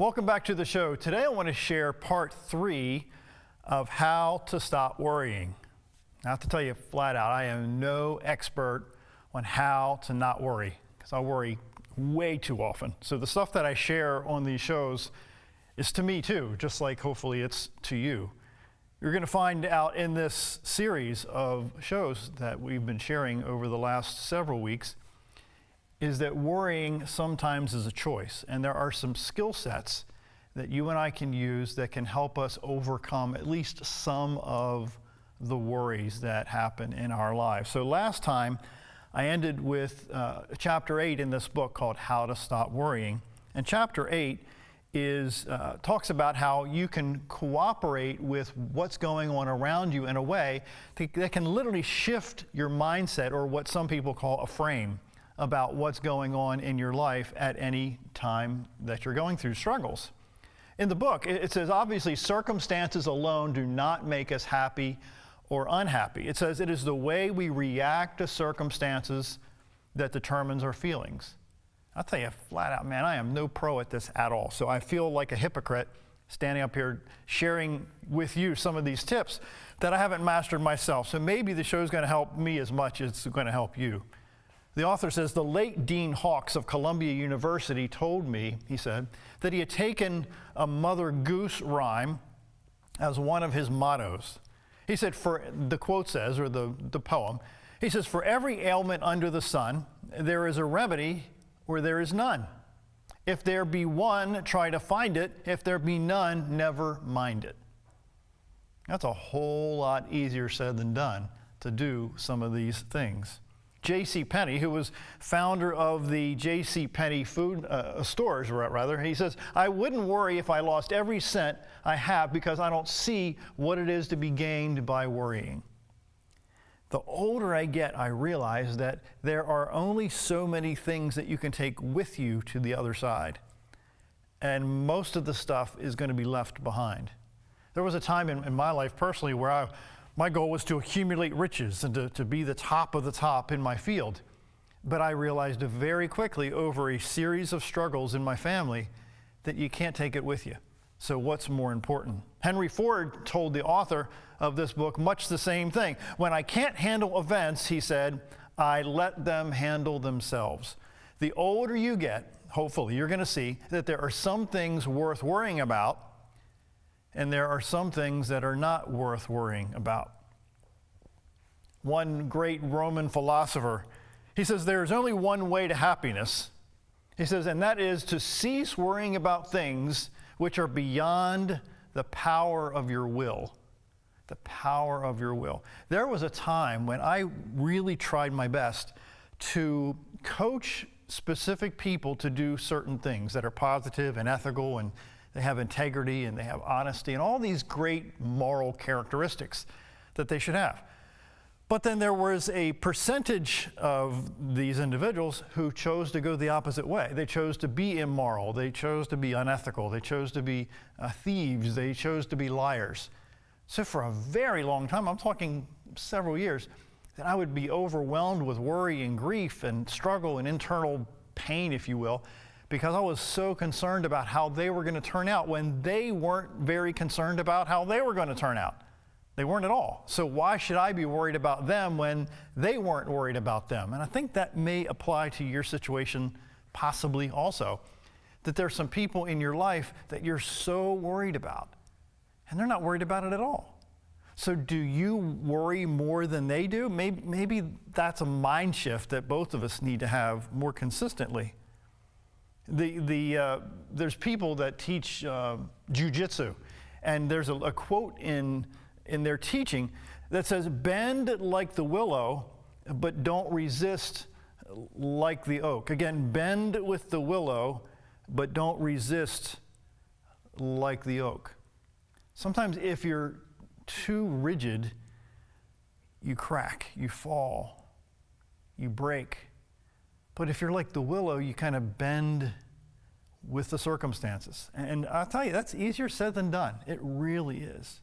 Welcome back to the show. Today I want to share part 3 of how to stop worrying. I have to tell you flat out, I am no expert on how to not worry, because I worry way too often. So the stuff that I share on these shows is to me too, just like hopefully it's to you. You're going to find out in this series of shows that we've been sharing over the last several weeks is that worrying sometimes is a choice, and there are some skill sets that you and I can use that can help us overcome at least some of the worries that happen in our lives. So last time I ended with chapter 8 in this book called How to Stop Worrying, and chapter 8 talks about how you can cooperate with what's going on around you in a way that can literally shift your mindset, or what some people call a frame, about what's going on in your life at any time that you're going through struggles. In the book, it says, obviously, circumstances alone do not make us happy or unhappy. It says it is the way we react to circumstances that determines our feelings. I'll tell you flat out, man, I am no pro at this at all. So I feel like a hypocrite standing up here sharing with you some of these tips that I haven't mastered myself. So maybe the show is going to help me as much as it's going to help you. The author says, the late Dean Hawkes of Columbia University told me, he said, that he had taken a Mother Goose rhyme as one of his mottos. He said, the quote says, or the poem, he says, for every ailment under the sun, there is a remedy or there is none. If there be one, try to find it. If there be none, never mind it. That's a whole lot easier said than done to do some of these things. J.C. Penney, who was founder of the J.C. Penney food stores, rather, he says, I wouldn't worry if I lost every cent I have because I don't see what it is to be gained by worrying. The older I get, I realize that there are only so many things that you can take with you to the other side. And most of the stuff is going to be left behind. There was a time in my life personally where my goal was to accumulate riches and to be the top of the top in my field. But I realized very quickly over a series of struggles in my family that you can't take it with you. So what's more important? Henry Ford told the author of this book much the same thing. When I can't handle events, he said, I let them handle themselves. The older you get, hopefully you're going to see that there are some things worth worrying about, and there are some things that are not worth worrying about. One great Roman philosopher, he says, there is only one way to happiness. He says, and that is to cease worrying about things which are beyond the power of your will. The power of your will. There was a time when I really tried my best to coach specific people to do certain things that are positive and ethical, and they have integrity and they have honesty and all these great moral characteristics that they should have. But then there was a percentage of these individuals who chose to go the opposite way. They chose to be immoral. They chose to be unethical. They chose to be thieves. They chose to be liars. So for a very long time, I'm talking several years, that I would be overwhelmed with worry and grief and struggle and internal pain, if you will, because I was so concerned about how they were going to turn out when they weren't very concerned about how they were going to turn out. They weren't at all. So why should I be worried about them when they weren't worried about them? And I think that may apply to your situation possibly also, that there's some people in your life that you're so worried about, and they're not worried about it at all. So do you worry more than they do? Maybe that's a mind shift that both of us need to have more consistently. There's people that teach jujitsu, and there's a quote in their teaching that says, bend like the willow, but don't resist like the oak. Again, bend with the willow, but don't resist like the oak. Sometimes if you're too rigid, you crack, you fall, you break. But if you're like the willow, you kind of bend with the circumstances. And I'll tell you, that's easier said than done. It really is.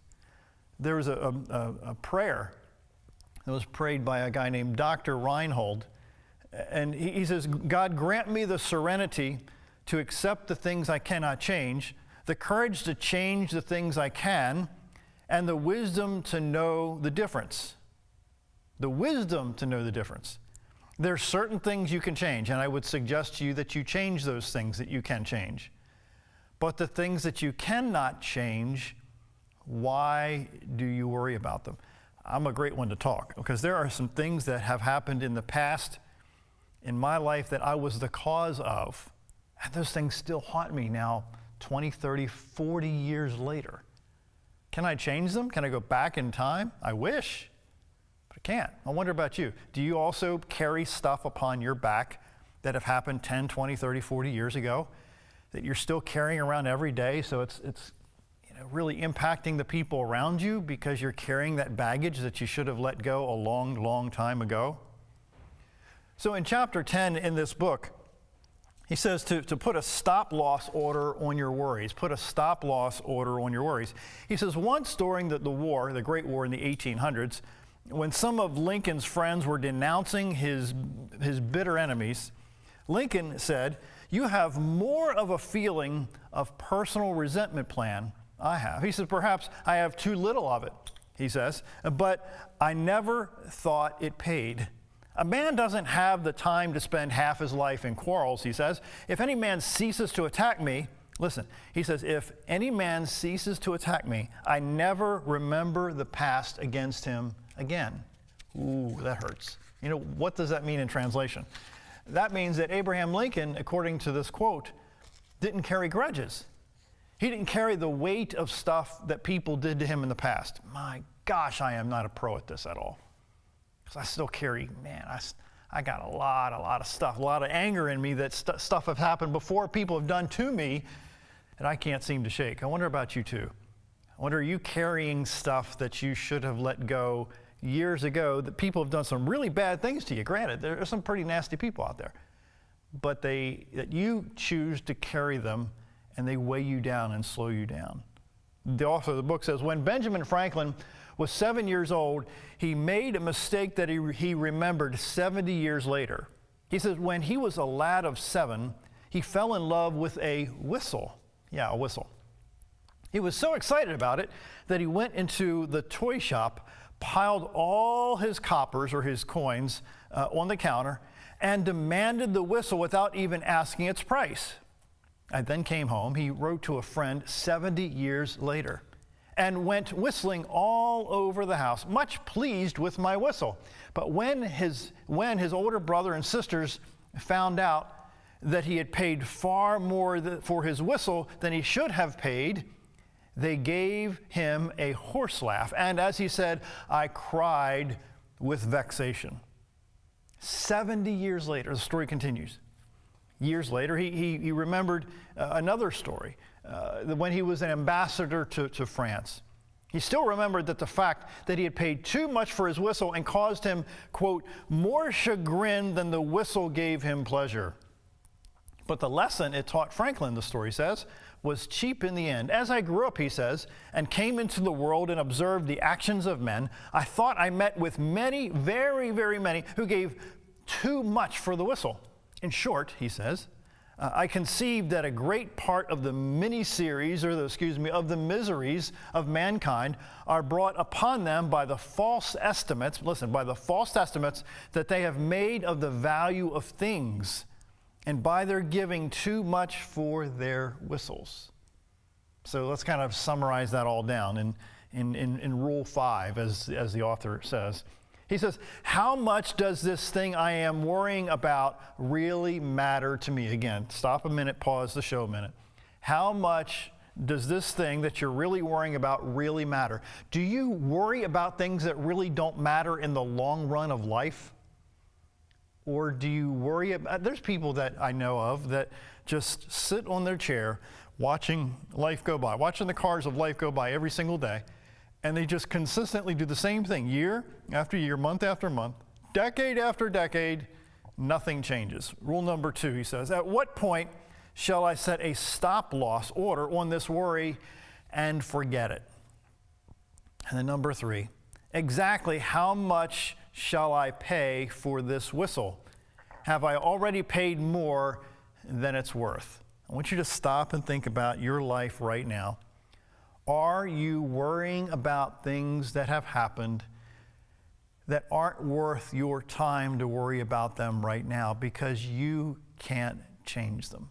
There was a prayer that was prayed by a guy named Dr. Reinhold. And he says, God, grant me the serenity to accept the things I cannot change, the courage to change the things I can, and the wisdom to know the difference. The wisdom to know the difference. There are certain things you can change, and I would suggest to you that you change those things that you can change. But the things that you cannot change, why do you worry about them? I'm a great one to talk, because there are some things that have happened in the past in my life that I was the cause of, and those things still haunt me now 20, 30, 40 years later. Can I change them? Can I go back in time? I wish, but I can't. I wonder about you. Do you also carry stuff upon your back that have happened 10, 20, 30, 40 years ago that you're still carrying around every day, so it's really impacting the people around you because you're carrying that baggage that you should have let go a long, long time ago? So in chapter 10 in this book, he says to put a stop-loss order on your worries. Put a stop-loss order on your worries. He says once during the war, the Great War in the 1800s, when some of Lincoln's friends were denouncing his bitter enemies, Lincoln said, "You have more of a feeling of personal resentment plan I have." He says, "Perhaps I have too little of it," he says, "but I never thought it paid. A man doesn't have the time to spend half his life in quarrels," he says. "If any man ceases to attack me," listen, he says, "if any man ceases to attack me, I never remember the past against him again." Ooh, that hurts. You know, what does that mean in translation? That means that Abraham Lincoln, according to this quote, didn't carry grudges. He didn't carry the weight of stuff that people did to him in the past. My gosh, I am not a pro at this at all. Because I still carry, I got a lot of stuff, a lot of anger in me that stuff have happened before, people have done to me that I can't seem to shake. I wonder about you too. I wonder, are you carrying stuff that you should have let go years ago, that people have done some really bad things to you? Granted, there are some pretty nasty people out there, but that you choose to carry them and they weigh you down and slow you down. The author of the book says, when Benjamin Franklin was 7 years old, he made a mistake that he remembered 70 years later. He says, when he was a lad of 7, he fell in love with a whistle. Yeah, a whistle. He was so excited about it that he went into the toy shop, piled all his coppers or his coins on the counter, and demanded the whistle without even asking its price. I then came home. He wrote to a friend 70 years later and went whistling all over the house, much pleased with my whistle. But when his older brother and sisters found out that he had paid far more for his whistle than he should have paid, they gave him a horse laugh. And as he said, I cried with vexation. 70 years later, the story continues. Years later, he remembered another story, when he was an ambassador to France. He still remembered that the fact that he had paid too much for his whistle and caused him, quote, more chagrin than the whistle gave him pleasure. But the lesson it taught Franklin, the story says, was cheap in the end. As I grew up, he says, and came into the world and observed the actions of men, I thought I met with many, very, very many, who gave too much for the whistle. In short, he says, I conceived that a great part of the mini-series, of the miseries of mankind are brought upon them by the false estimates, that they have made of the value of things, and by their giving too much for their whistles. So let's kind of summarize that all down in Rule 5, as the author says. He says, how much does this thing I am worrying about really matter to me? Again, stop a minute, pause the show a minute. How much does this thing that you're really worrying about really matter? Do you worry about things that really don't matter in the long run of life? Or do you worry about, there's people that I know of that just sit on their chair watching life go by, watching the cars of life go by every single day, and they just consistently do the same thing year after year, month after month, decade after decade, nothing changes. Rule number 2, he says, at what point shall I set a stop-loss order on this worry and forget it? And then number 3, exactly how much shall I pay for this whistle? Have I already paid more than it's worth? I want you to stop and think about your life right now. Are you worrying about things that have happened that aren't worth your time to worry about them right now because you can't change them?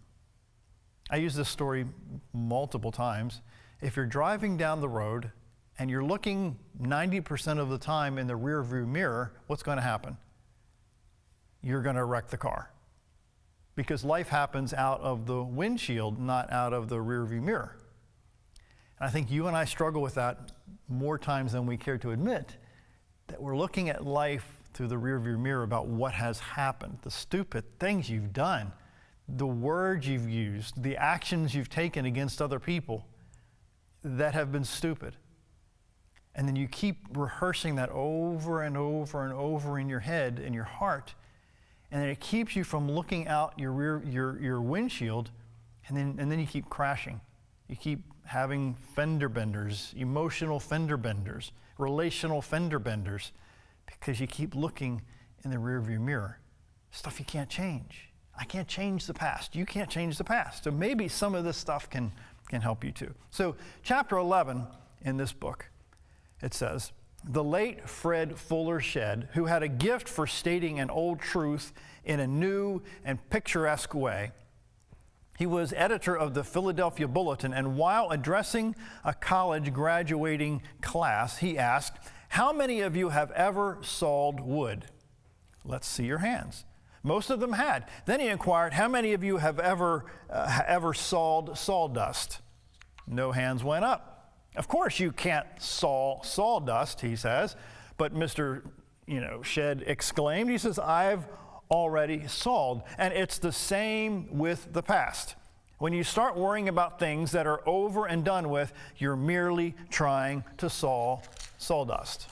I use this story multiple times. If you're driving down the road and you're looking 90% of the time in the rearview mirror, what's going to happen? You're going to wreck the car. Because life happens out of the windshield, not out of the rearview mirror. And I think you and I struggle with that more times than we care to admit, that we're looking at life through the rearview mirror about what has happened, the stupid things you've done, the words you've used, the actions you've taken against other people that have been stupid. And then you keep rehearsing that over and over and over in your head, in your heart, and then it keeps you from looking out your windshield, and then you keep crashing. You keep having fender benders, emotional fender benders, relational fender benders, because you keep looking in the rearview mirror. Stuff you can't change. I can't change the past. You can't change the past. So maybe some of this stuff can help you too. So chapter 11 in this book, it says, the late Fred Fuller Shedd, who had a gift for stating an old truth in a new and picturesque way. He was editor of the Philadelphia Bulletin, and while addressing a college graduating class, he asked, "How many of you have ever sawed wood? Let's see your hands." Most of them had. Then he inquired, "How many of you have ever sawed sawdust?" No hands went up. "Of course you can't saw sawdust," he says. But Mr. Shedd exclaimed, he says, "I've already sawed." And it's the same with the past. When you start worrying about things that are over and done with, you're merely trying to saw sawdust.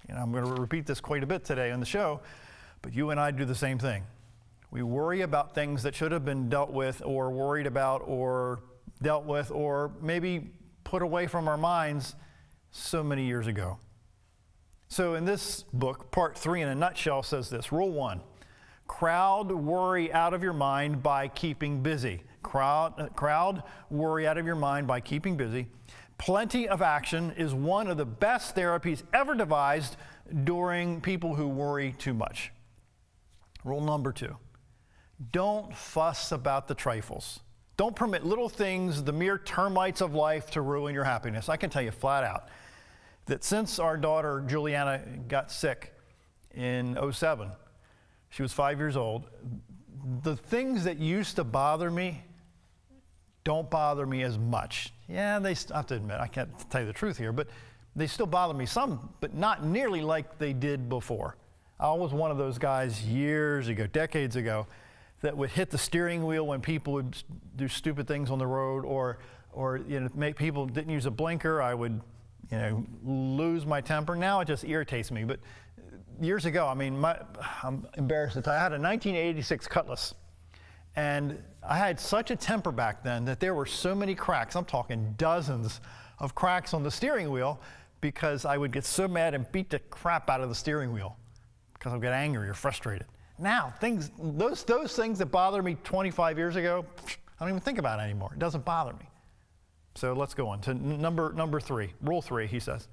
I'm going to repeat this quite a bit today on the show, but you and I do the same thing. We worry about things that should have been dealt with or worried about or dealt with or maybe put away from our minds so many years ago. So in this book, part 3 in a nutshell says this. Rule 1, crowd worry out of your mind by keeping busy. Crowd worry out of your mind by keeping busy. Plenty of action is one of the best therapies ever devised during people who worry too much. Rule number 2, don't fuss about the trifles. Don't permit little things, the mere termites of life, to ruin your happiness. I can tell you flat out that since our daughter Juliana got sick in 2007, she was 5 years old, the things that used to bother me don't bother me as much. Yeah, I have to admit, I can't tell you the truth here, but they still bother me some, but not nearly like they did before. I was one of those guys years ago, decades ago, that would hit the steering wheel when people would do stupid things on the road, or make people didn't use a blinker. I would, lose my temper. Now it just irritates me. But years ago, I'm embarrassed to tell you, I had a 1986 Cutlass, and I had such a temper back then that there were so many cracks. I'm talking dozens of cracks on the steering wheel because I would get so mad and beat the crap out of the steering wheel because I would get angry or frustrated. Now, those things that bothered me 25 years ago, I don't even think about it anymore. It doesn't bother me. So let's go on to number 3. Rule 3, he says.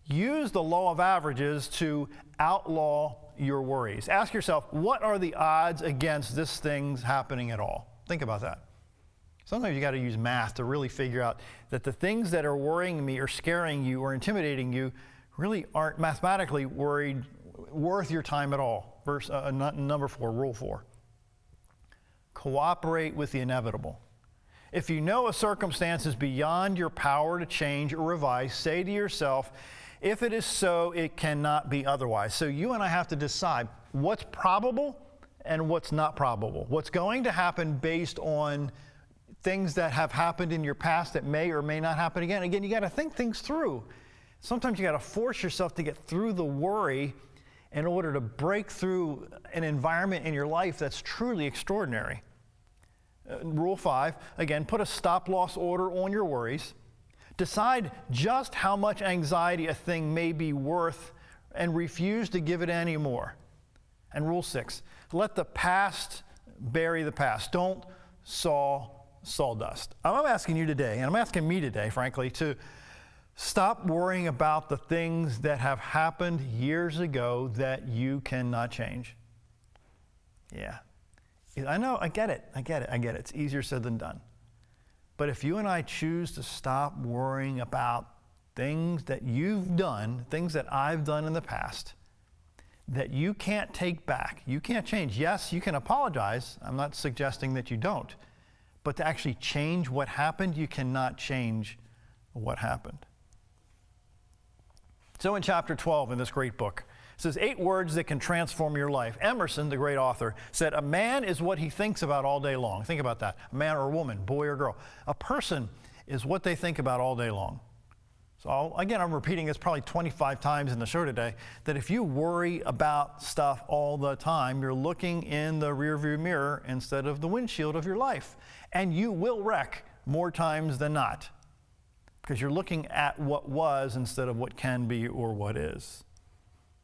Use the law of averages to outlaw your worries. Ask yourself, what are the odds against this thing's happening at all? Think about that. Sometimes you got to use math to really figure out that the things that are worrying me or scaring you or intimidating you really aren't mathematically worth your time at all. Number 4, rule 4. Cooperate with the inevitable. If you know a circumstance is beyond your power to change or revise, say to yourself, if it is so, it cannot be otherwise. So you and I have to decide what's probable and what's not probable. What's going to happen based on things that have happened in your past that may or may not happen again. Again, you got to think things through. Sometimes you got to force yourself to get through the worry in order to break through an environment in your life that's truly extraordinary. Rule 5, again, put a stop-loss order on your worries. Decide just how much anxiety a thing may be worth and refuse to give it any more. And rule 6, let the past bury the past. Don't sawdust. I'm asking you today, and I'm asking me today, frankly, to stop worrying about the things that have happened years ago that you cannot change. Yeah. I know, I get it. It's easier said than done. But if you and I choose to stop worrying about things that you've done, things that I've done in the past, that you can't take back, you can't change. Yes, you can apologize. I'm not suggesting that you don't. But to actually change what happened, you cannot change what happened. So in chapter 12 in this great book, it says 8 words that can transform your life. Emerson, the great author, said, a man is what he thinks about all day long. Think about that. A man or a woman, boy or girl. A person is what they think about all day long. So again, I'm repeating this probably 25 times in the show today, that if you worry about stuff all the time, you're looking in the rearview mirror instead of the windshield of your life. And you will wreck more times than not, because you're looking at what was instead of what can be or what is.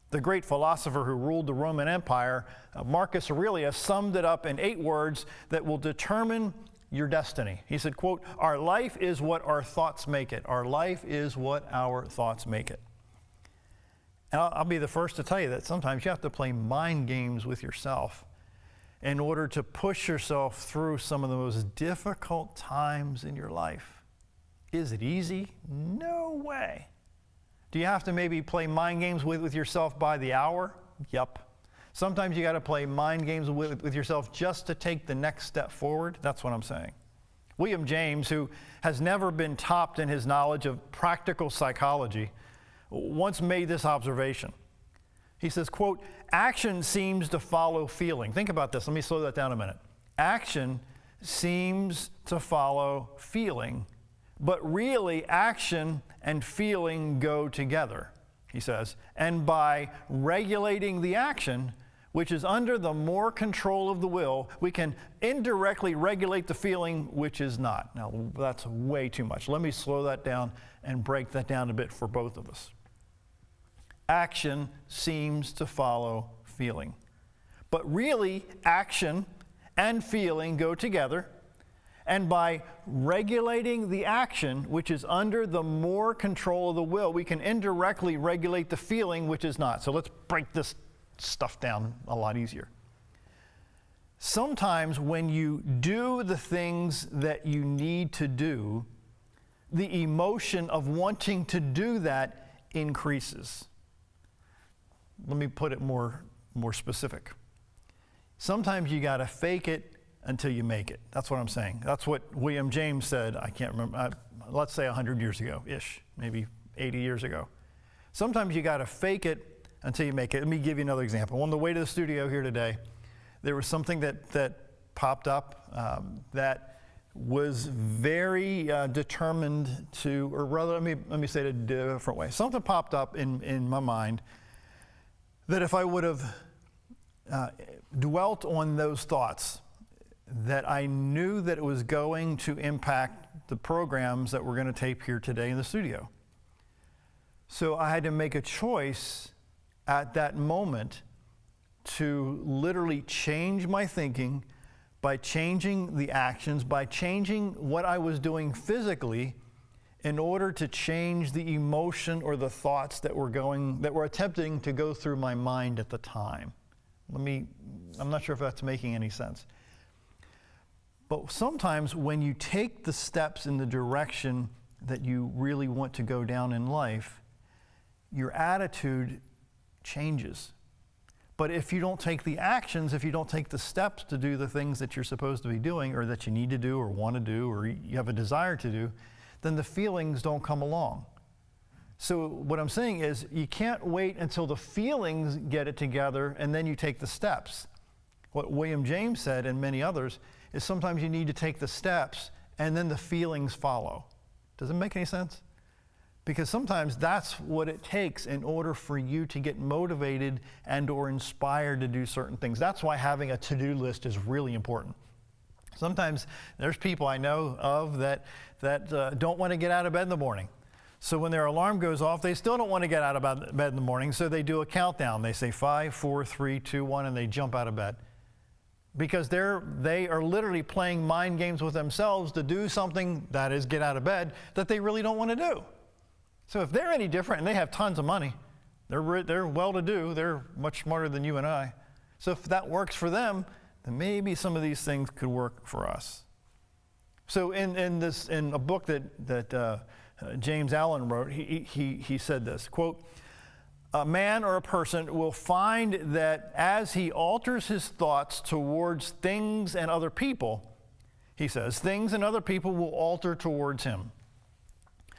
The great philosopher who ruled the Roman Empire, Marcus Aurelius, summed it up in 8 words that will determine your destiny. He said, quote, our life is what our thoughts make it. Our life is what our thoughts make it. And I'll be the first to tell you that sometimes you have to play mind games with yourself in order to push yourself through some of the most difficult times in your life. Is it easy? No way. Do you have to maybe play mind games with yourself by the hour? Yep. Sometimes you got to play mind games with yourself just to take the next step forward. That's what I'm saying. William James, who has never been topped in his knowledge of practical psychology, once made this observation. He says, quote, action seems to follow feeling. Think about this. Let me slow that down a minute. Action seems to follow feeling, but really action and feeling go together, he says. And by regulating the action, which is under the more control of the will, we can indirectly regulate the feeling, which is not. Now, that's way too much. Let me slow that down and break that down a bit for both of us. Action seems to follow feeling. But really, action and feeling go together. And by regulating the action, which is under the more control of the will, we can indirectly regulate the feeling, which is not. So let's break this stuff down a lot easier. Sometimes when you do the things that you need to do, the emotion of wanting to do that increases. Let me put it more specific. Sometimes you got to fake it until you make it. That's what I'm saying. That's what William James said, I can't remember, let's say 100 years ago-ish, maybe 80 years ago. Sometimes you got to fake it until you make it. Let me give you another example. On the way to the studio here today, there was something that popped up that was very determined to, or rather, let me say it a different way. Something popped up in my mind that if I would have dwelt on those thoughts, that I knew that it was going to impact the programs that we're going to tape here today in the studio. So I had to make a choice at that moment to literally change my thinking by changing the actions, by changing what I was doing physically in order to change the emotion or the thoughts that were attempting to go through my mind at the time. I'm not sure if that's making any sense. But sometimes when you take the steps in the direction that you really want to go down in life, your attitude changes. But if you don't take the actions, if you don't take the steps to do the things that you're supposed to be doing or that you need to do or want to do or you have a desire to do, then the feelings don't come along. So what I'm saying is you can't wait until the feelings get it together and then you take the steps. What William James said and many others is sometimes you need to take the steps and then the feelings follow. Does it make any sense? Because sometimes that's what it takes in order for you to get motivated and or inspired to do certain things. That's why having a to-do list is really important. Sometimes there's people I know of that don't want to get out of bed in the morning. So when their alarm goes off, they still don't want to get out of bed in the morning, so they do a countdown. They say 5, 4, 3, 2, 1, and they jump out of bed. because they are literally playing mind games with themselves to do something, that is, get out of bed, that they really don't want to do. So if they're any different, and they have tons of money, they're well-to-do, they're much smarter than you and I. So if that works for them, then maybe some of these things could work for us. So in a book that James Allen wrote, he said this, quote, "A man or a person will find that as he alters his thoughts towards things and other people," he says, "things and other people will alter towards him.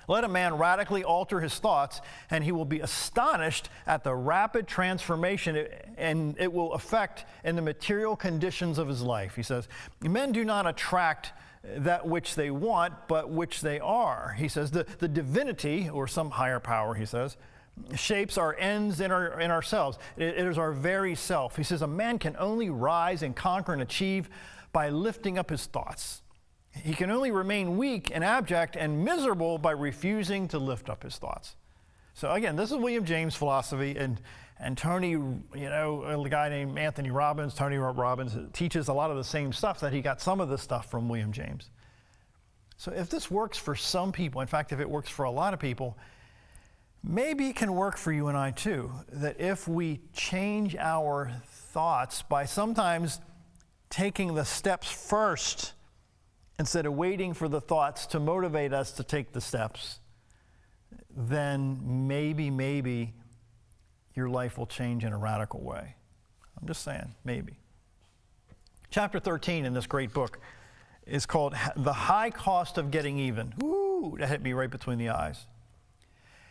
Let a man radically alter his thoughts, and he will be astonished at the rapid transformation and it will affect in the material conditions of his life." He says, "Men do not attract that which they want, but which they are." He says, the divinity, or some higher power, he says, shapes our ends in ourselves. It is our very self. He says, a man can only rise and conquer and achieve by lifting up his thoughts. He can only remain weak and abject and miserable by refusing to lift up his thoughts. So again, this is William James' philosophy, and Tony, a guy named Anthony Robbins, Tony Robbins, teaches a lot of the same stuff, that he got some of this stuff from William James. So if this works for some people, in fact, if it works for a lot of people, maybe it can work for you and I too, that if we change our thoughts by sometimes taking the steps first, instead of waiting for the thoughts to motivate us to take the steps, then maybe your life will change in a radical way. I'm just saying, maybe. Chapter 13 in this great book is called The High Cost of Getting Even. Ooh, that hit me right between the eyes.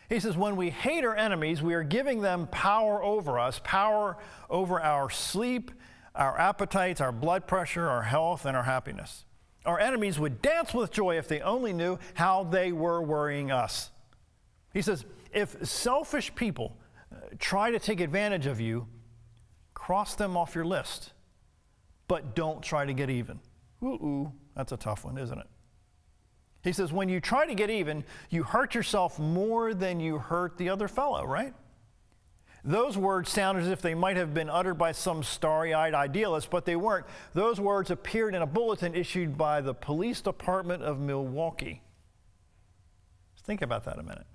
He says, when we hate our enemies, we are giving them power over us, power over our sleep, our appetites, our blood pressure, our health, and our happiness. Our enemies would dance with joy if they only knew how they were worrying us. He says, if selfish people try to take advantage of you, cross them off your list, but don't try to get even. Ooh, that's a tough one, isn't it? He says, when you try to get even, you hurt yourself more than you hurt the other fellow, right? Those words sound as if they might have been uttered by some starry-eyed idealist, but they weren't. Those words appeared in a bulletin issued by the police department of Milwaukee. Think about that a minute.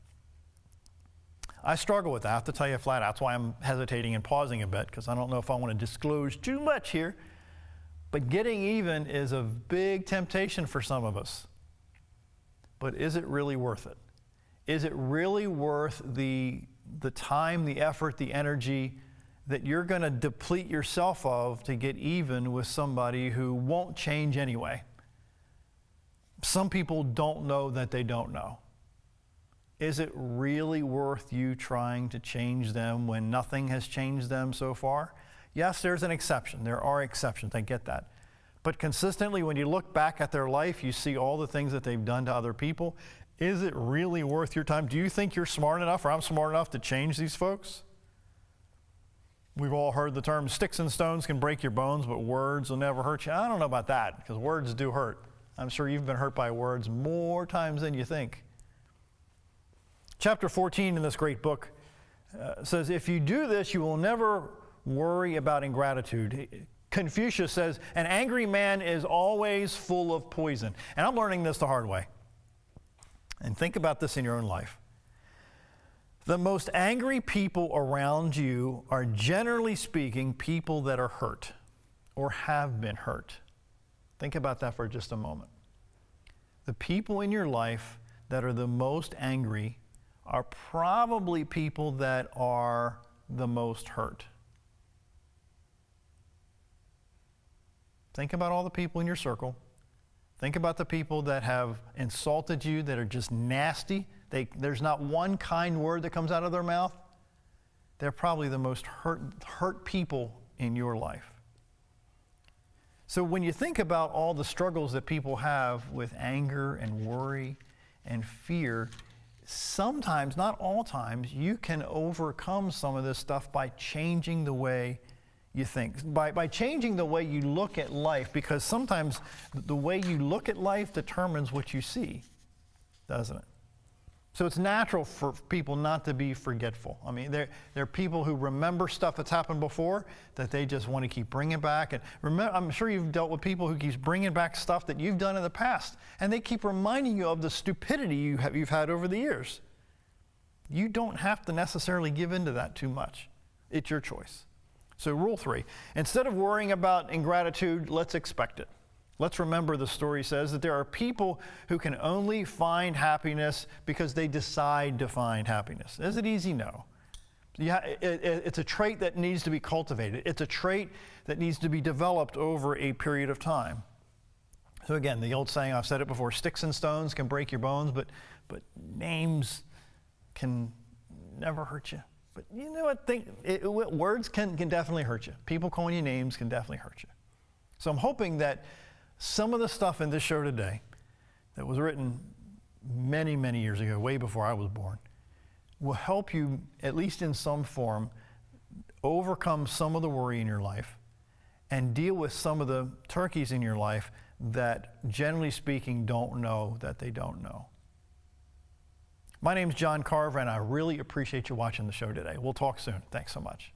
I struggle with that, I have to tell you flat out. That's why I'm hesitating and pausing a bit, because I don't know if I want to disclose too much here. But getting even is a big temptation for some of us. But is it really worth it? Is it really worth the time, the effort, the energy that you're going to deplete yourself of to get even with somebody who won't change anyway? Some people don't know that they don't know. Is it really worth you trying to change them when nothing has changed them so far? Yes, there's an exception. There are exceptions. I get that. But consistently, when you look back at their life, you see all the things that they've done to other people. Is it really worth your time? Do you think you're smart enough, or I'm smart enough, to change these folks? We've all heard the term, sticks and stones can break your bones, but words will never hurt you. I don't know about that, because words do hurt. I'm sure you've been hurt by words more times than you think. Chapter 14 in this great book says, if you do this, you will never worry about ingratitude. Confucius says, an angry man is always full of poison. And I'm learning this the hard way. And think about this in your own life. The most angry people around you are, generally speaking, people that are hurt or have been hurt. Think about that for just a moment. The people in your life that are the most angry are probably people that are the most hurt. Think about all the people in your circle. Think about the people that have insulted you, that are just nasty. There's not one kind word that comes out of their mouth. They're probably the most hurt people in your life. So when you think about all the struggles that people have with anger and worry and fear, sometimes, not all times, you can overcome some of this stuff by changing the way you think, by changing the way you look at life, because sometimes the way you look at life determines what you see, doesn't it? So it's natural for people not to be forgetful. I mean, they're people who remember stuff that's happened before that they just want to keep bringing back. And remember, I'm sure you've dealt with people who keep bringing back stuff that you've done in the past, and they keep reminding you of the stupidity you've had over the years. You don't have to necessarily give in to that too much. It's your choice. So rule 3, instead of worrying about ingratitude, let's expect it. Let's remember the story says that there are people who can only find happiness because they decide to find happiness. Is it easy? No. Yeah, it's a trait that needs to be cultivated. It's a trait that needs to be developed over a period of time. So again, the old saying, I've said it before, sticks and stones can break your bones, but names can never hurt you. But you know what? Words can definitely hurt you. People calling you names can definitely hurt you. So I'm hoping that some of the stuff in this show today that was written many, many years ago, way before I was born, will help you, at least in some form, overcome some of the worry in your life and deal with some of the turkeys in your life that, generally speaking, don't know that they don't know. My name's John Carver, and I really appreciate you watching the show today. We'll talk soon. Thanks so much.